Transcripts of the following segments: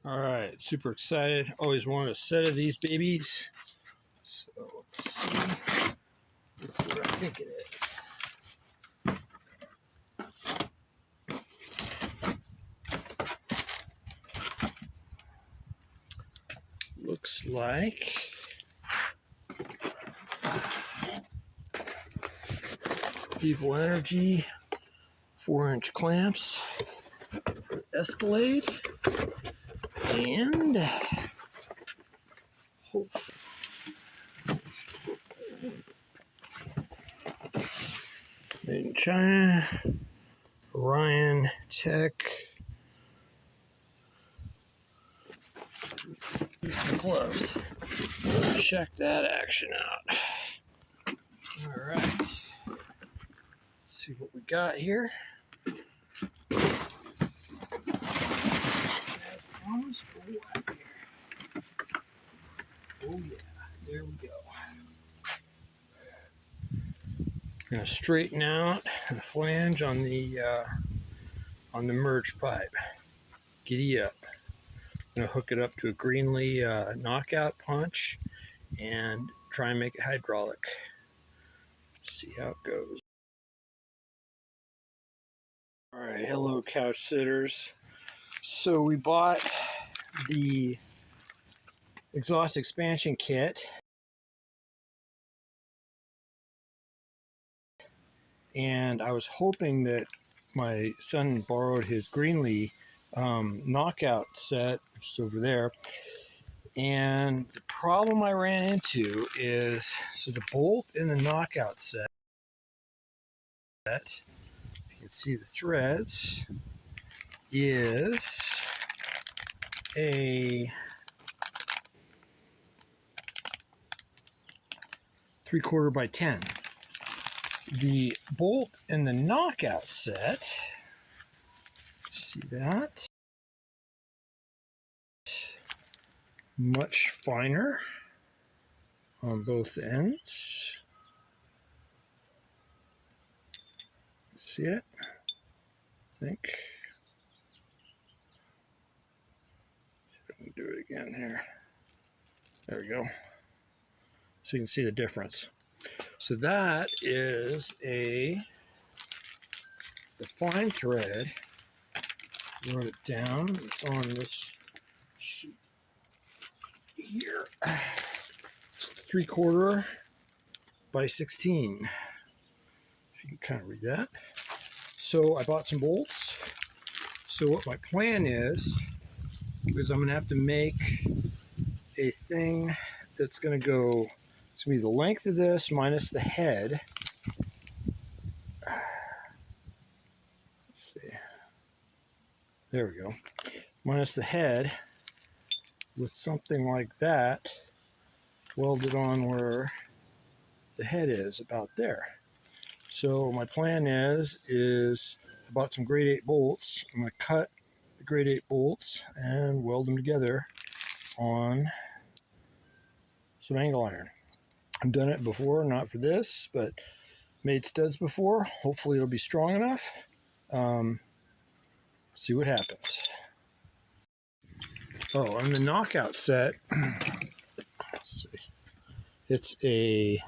All right, super excited. Always wanted a set of these babies. So let's see. This is what I think it is. Looks like Evil Energy 4-inch clamps for Escalade, and hopefully made in China, Orion Tech. Some gloves. Check that action out. All right. See what we got here. Oh yeah, there we go. Gonna straighten out the flange on the merge pipe. Giddy up. Gonna hook it up to a Greenlee knockout punch and try and make it hydraulic. See how it goes. All right, hello couch sitters. So we bought the exhaust expansion kit, and I was hoping that my son borrowed his Greenlee knockout set, which is over there. And the problem I ran into is, so the bolt in the knockout set, you can see the threads, is a 3/4 by 10. The bolt in the knockout set, see that? Much finer on both ends. See it? I think. Do it again here. There we go. So you can see the difference. So that is the fine thread. Wrote it down. It's on this sheet here. It's 3/4 by 16. If you can kind of read that. So I bought some bolts. So what my plan is I'm going to have to make a thing that's going to go, it's going to be the length of this minus the head. Let's see. There we go. Minus the head with something like that welded on where the head is, about there. So my plan is I bought some grade 8 bolts. I'm going to cut the grade 8 bolts and weld them together on some angle iron. I've done it before, not for this, but made studs before. Hopefully it'll be strong enough. See what happens. Oh, and the knockout set, let's see. It's a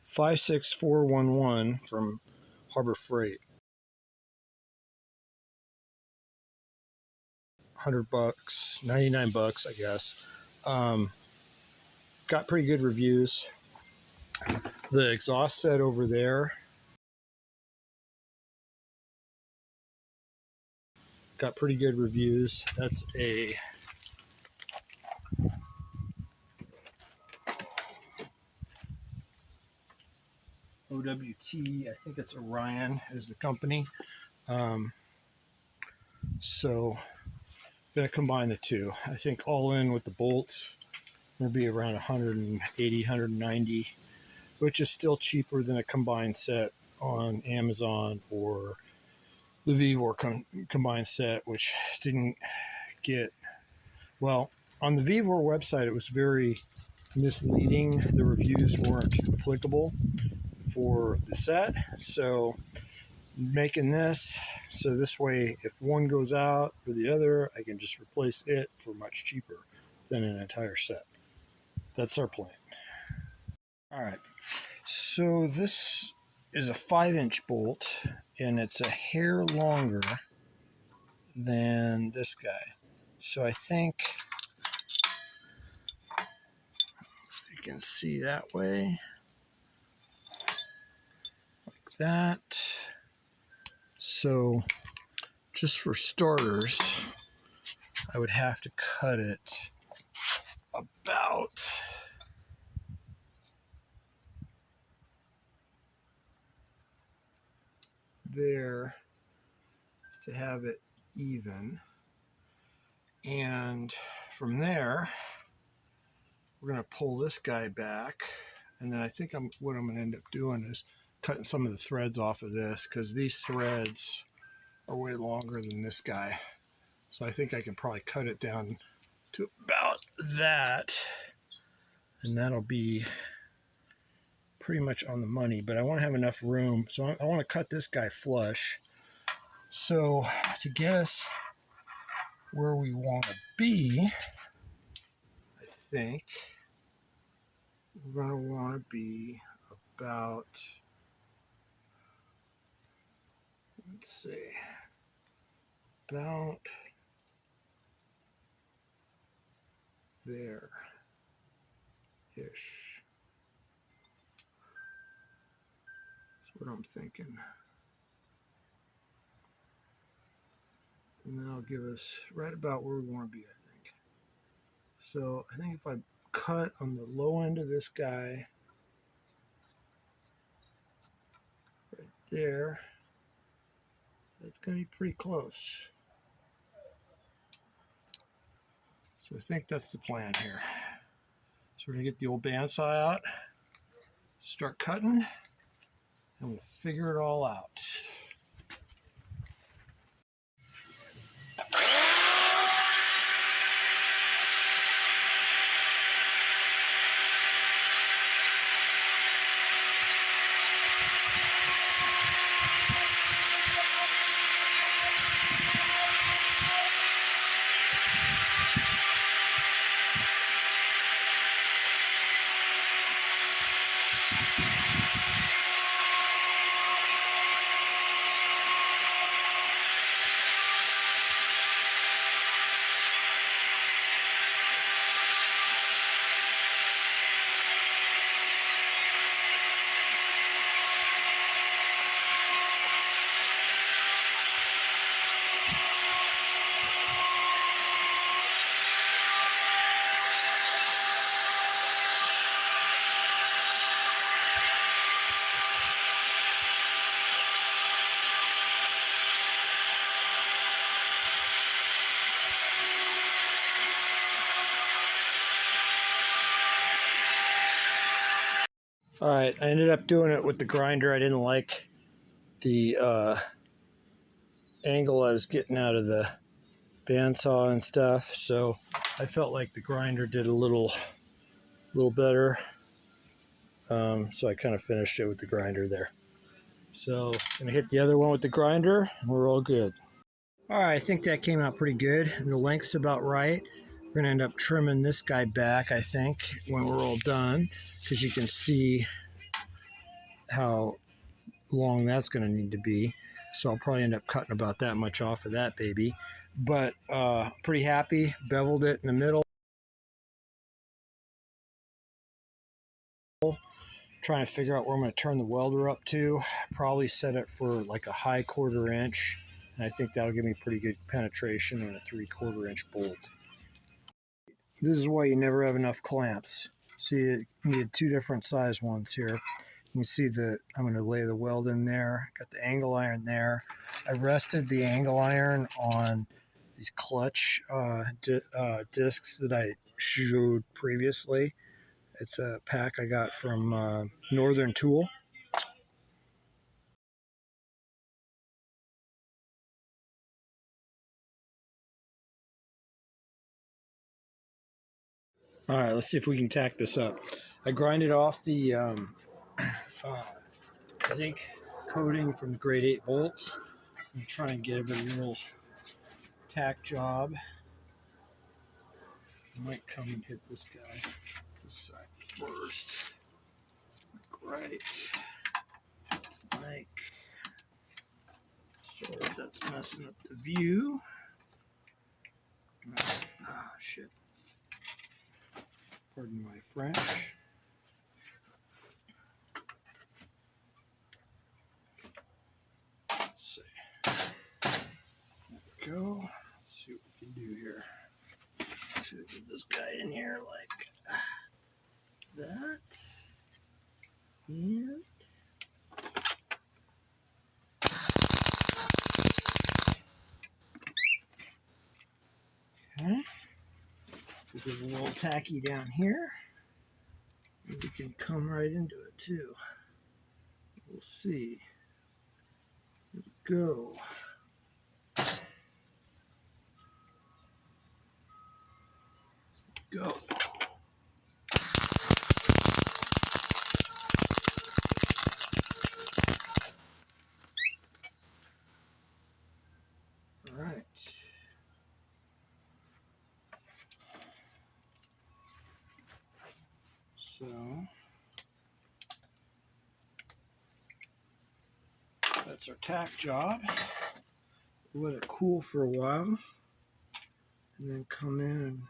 56411 from Harbor Freight. $100, 99 bucks, I guess. Got pretty good reviews. The exhaust set over there got pretty good reviews. That's a OWT, I think it's Orion is the company. So I'm going to combine the two. I think all in with the bolts will be around 180, 190, which is still cheaper than a combined set on Amazon or the Vevor combined set, which didn't get, well, on the Vevor website it was very misleading. The reviews weren't applicable for the set, so making this so this way if one goes out or the other, I can just replace it for much cheaper than an entire set. That's our plan. All right, so this is a 5-inch bolt and it's a hair longer than this guy. So I think if you can see that way, like that. So just for starters, I would have to cut it about there to have it even. And from there, we're going to pull this guy back. And then I think what I'm going to end up doing is cutting some of the threads off of this because these threads are way longer than this guy. So I think I can probably cut it down to about that. And that'll be pretty much on the money, but I want to have enough room. So I want to cut this guy flush. So to get us where we want to be, I think we're going to want to be about, let's see, about there-ish. That's what I'm thinking. And that'll give us right about where we want to be, I think. So I think if I cut on the low end of this guy, right there, that's going to be pretty close. So I think that's the plan here. So we're going to get the old bandsaw out, start cutting, and we'll figure it all out. All right, I ended up doing it with the grinder. I didn't like the angle I was getting out of the bandsaw and stuff, so I felt like the grinder did a little better. So I kind of finished it with the grinder there. So I'm gonna hit the other one with the grinder, and we're all good. All right, I think that came out pretty good. The length's about right. We're gonna end up trimming this guy back, I think, when we're all done, because you can see how long that's gonna need to be. So I'll probably end up cutting about that much off of that baby. But pretty happy, beveled it in the middle. Trying to figure out where I'm going to turn the welder up to. Probably set it for like a high 1/4 inch. And I think that'll give me pretty good penetration on a 3/4 inch bolt. This is why you never have enough clamps. See, you need 2 different size ones here. You can see that I'm going to lay the weld in there. Got the angle iron there. I rested the angle iron on these clutch discs that I showed previously. It's a pack I got from Northern Tool. All right, let's see if we can tack this up. I grinded off the zinc coating from grade 8 bolts and try and give it a little tack job. I might come and hit this guy this side first. Right. Like, sorry, that's messing up the view. Oh, shit. Pardon my French. Let's see. There we go. Let's see what we can do here. Let's see if we get this guy in here like that. And okay. We'll get a little tacky down here. And we can come right into it too. We'll see. Here we go. Go. All right. So that's our tack job. Let it cool for a while and then come in and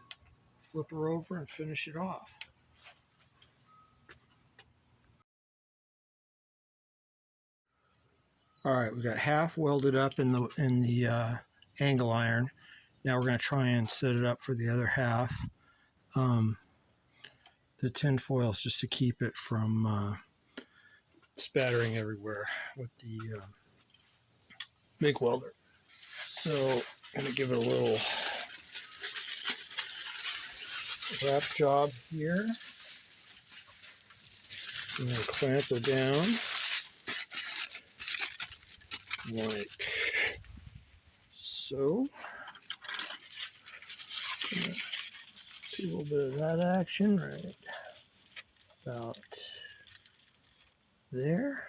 flip her over and finish it off. All right, we got half welded up in the angle iron. Now we're going to try and set it up for the other half. The tin foil is just to keep it from spattering everywhere with the MIG welder. So I'm going to give it a little wrap job here. And then clamp her down like so. See a little bit of that action right about there.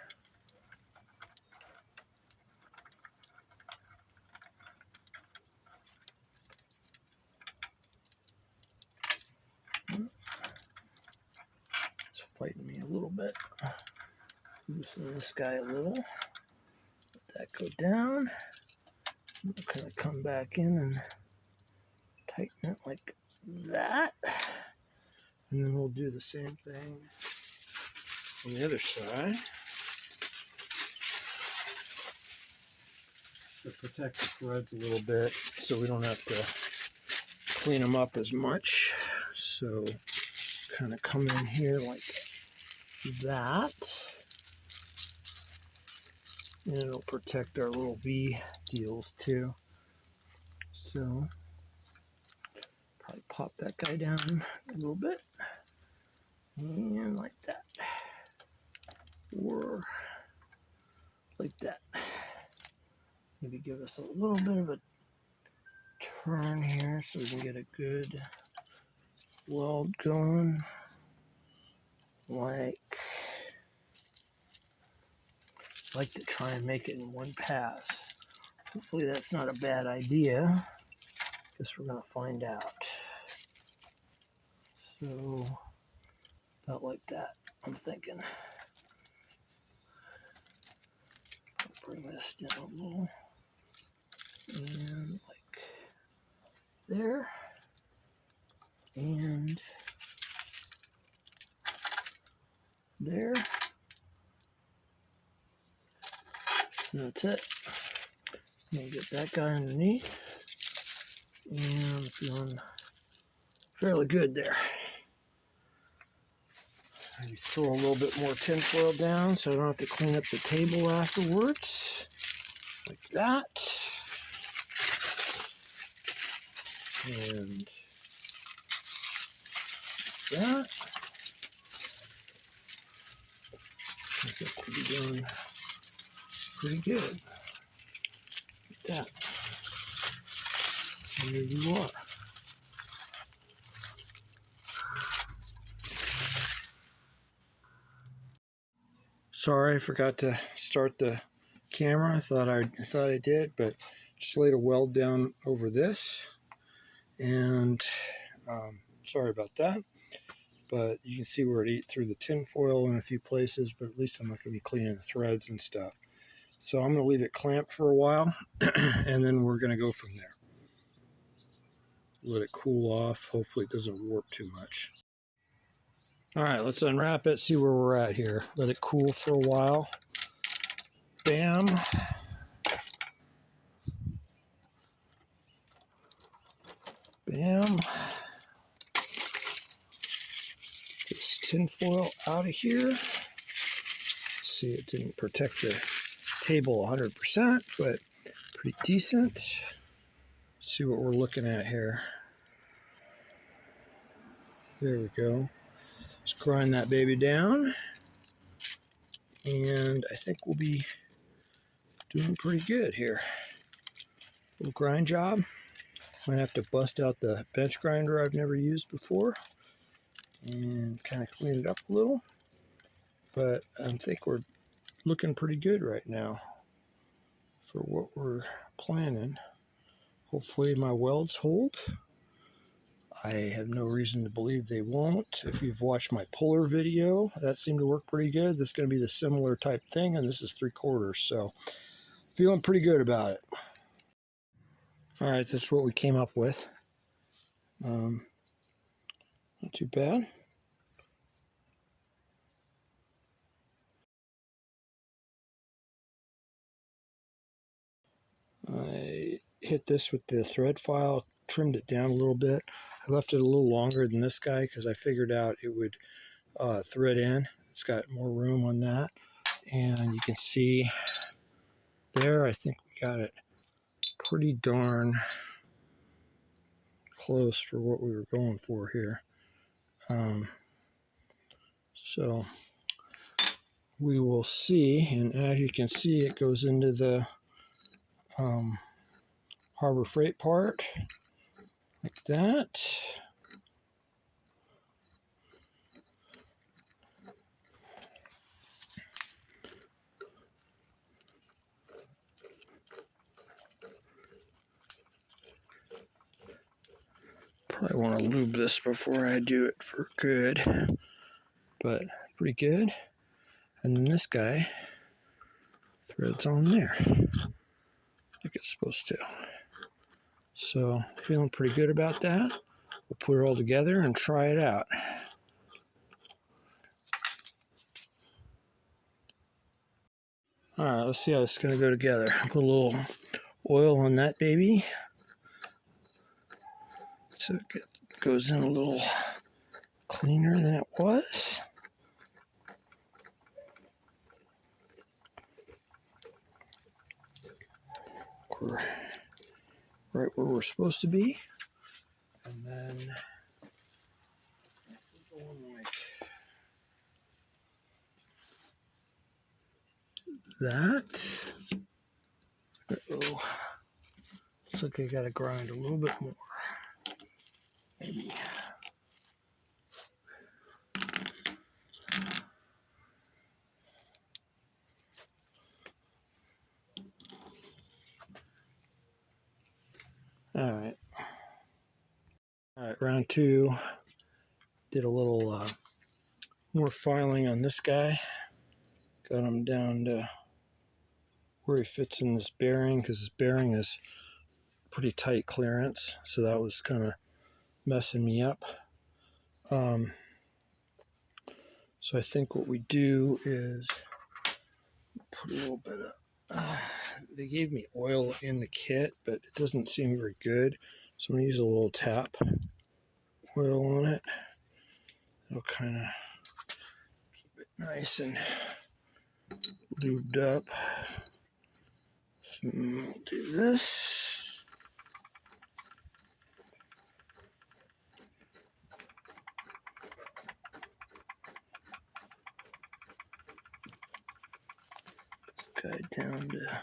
It's fighting me a little bit. Loosen this guy a little. Let that go down. We'll kind of come back in and tighten it like that. And then we'll do the same thing on the other side. To protect the threads a little bit so we don't have to clean them up as much. So kind of come in here like that. And it'll protect our little V deals too. So probably pop that guy down a little bit. And like that. Or like that. Maybe give us a little bit of a turn here so we can get a good weld going. Like to try and make it in one pass. Hopefully that's not a bad idea. Guess we're gonna find out. So about like that, I'm thinking. I'll bring this down a little. And like there. And there. And that's it. I'm gonna get that guy underneath. And I'm feeling fairly good there. Maybe throw a little bit more tin foil down so I don't have to clean up the table afterwards. Like that. And that. I think we'll be doing pretty good. Like that. And there you are. Sorry, I forgot to start start the camera. I thought I did, but just laid a weld down over this, and sorry about that. But you can see where it ate through the tin foil in a few places, but at least I'm not going to be cleaning the threads and stuff. So I'm going to leave it clamped for a while, and then we're going to go from there. Let it cool off. Hopefully it doesn't warp too much. All right, let's unwrap it, see where we're at here. Let it cool for a while. Bam. Bam. This tin foil out of here. See, it didn't protect the table 100%, but pretty decent. See what we're looking at here. There we go. Let's grind that baby down. And I think we'll be doing pretty good here. Little grind job. Might have to bust out the bench grinder I've never used before and kind of clean it up a little. But I think we're looking pretty good right now for what we're planning. Hopefully my welds hold. I have no reason to believe they won't. If you've watched my puller video, that seemed to work pretty good. This is going to be the similar type thing, and this is 3/4, so feeling pretty good about it. All right, that's what we came up with. Not too bad. I hit this with the thread file, trimmed it down a little bit. I left it a little longer than this guy because I figured out it would thread in. It's got more room on that. And you can see there, I think we got it pretty darn close for what we were going for here. So we will see, and as you can see, it goes into the Harbor Freight part like that. Probably want to lube this before I do it for good, but pretty good. And then this guy threads on there like it's supposed to. So feeling pretty good about that. We'll put it all together and try it out. All right, let's see how this is going to go together. Put a little oil on that baby, so it goes in a little cleaner than it was. We're right where we're supposed to be. And then going like that. Uh-oh. Looks like I gotta grind a little bit more. Maybe. All right, round two. Did a little more filing on this guy. Got him down to where he fits in this bearing, because this bearing is pretty tight clearance, so that was kind of messing me up. So I think what we do is put a little bit of they gave me oil in the kit, but it doesn't seem very good, so I'm going to use a little tap oil on it. It'll kind of keep it nice and lubed up. So we'll do this. Guy down to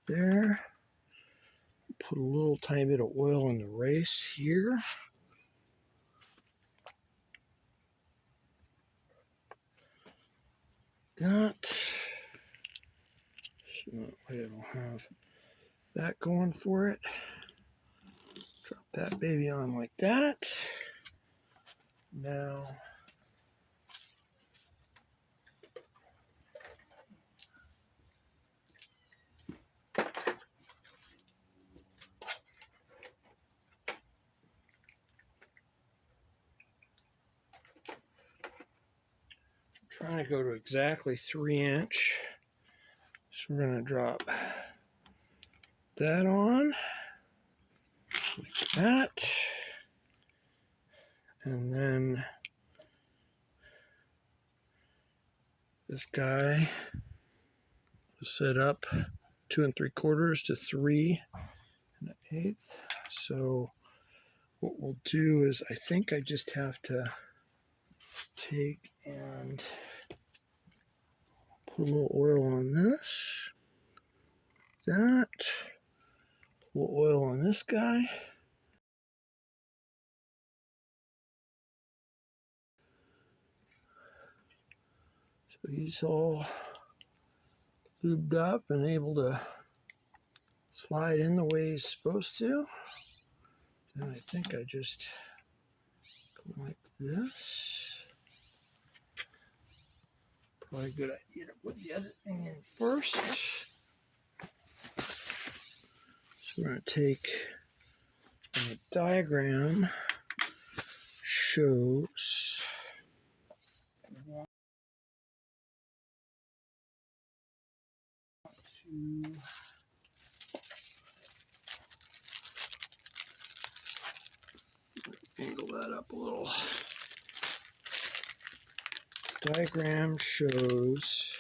there. Put a little tiny bit of oil in the race here. that. So that way it'll have that going for it. Drop that baby on like that. Now, trying to go to exactly 3-inch. So we're going to drop that on like that. And then this guy is set up 2 3/4 to 3 1/8. So what we'll do is I think I just have to take and put a little oil on this, that, a little oil on this guy. So he's all lubed up and able to slide in the way he's supposed to. Then I think I just go like this. Probably a good idea to put the other thing in first. So we're going to take a diagram shows to angle that up a little. Diagram shows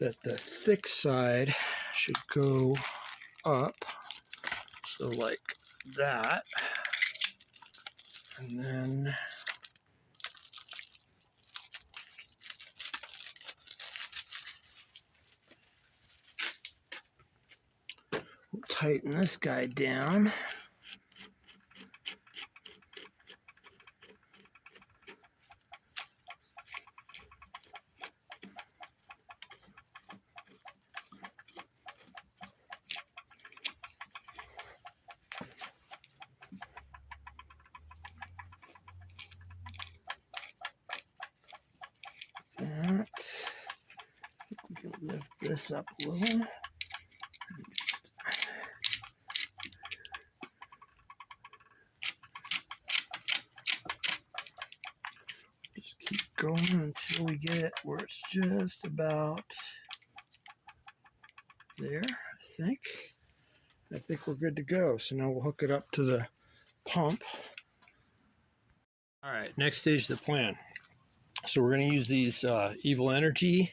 that the thick side should go up, so like that, and then we'll tighten this guy down. That. We can lift this up a little. Just keep going until we get it where it's just about there, I think. I think we're good to go. So now we'll hook it up to the pump. All right, next stage of the plan. So we're going to use these Evil Energy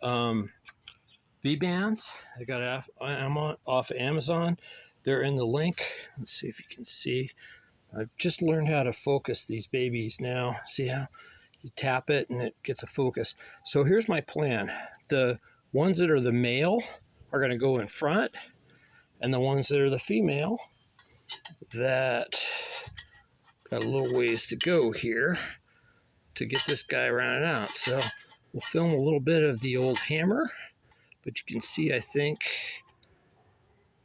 V-bands. I got it off Amazon. They're in the link. Let's see if you can see. I've just learned how to focus these babies now. See how you tap it and it gets a focus. So here's my plan. The ones that are the male are going to go in front, and the ones that are the female that got a little ways to go here to get this guy rounded out. So we'll film a little bit of the old hammer, but you can see, I think,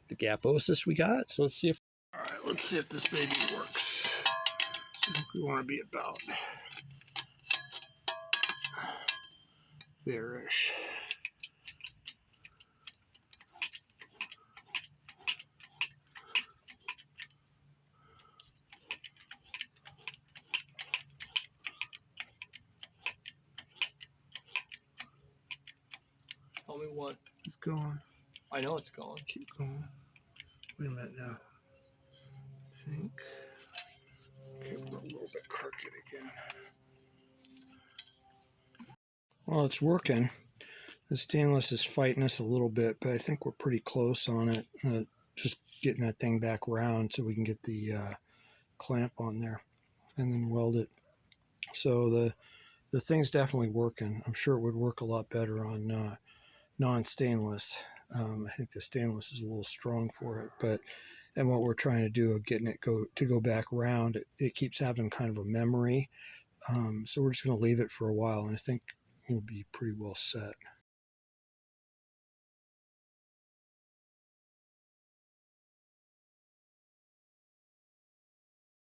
the gaposis we got. So let's see if, all right, let's see if this baby works. So I think we want to be about there-ish. Tell me what. It's going. I know it's going. Keep going. Wait a minute now. I think. Okay, we're a little bit crooked again. Well, it's working. The stainless is fighting us a little bit, but I think we're pretty close on it. Just getting that thing back around so we can get the clamp on there and then weld it. So the thing's definitely working. I'm sure it would work a lot better on non-stainless. I think the stainless is a little strong for it, and what we're trying to do of getting it to go back around, it keeps having kind of a memory So we're just going to leave it for a while, and I think we'll be pretty well set.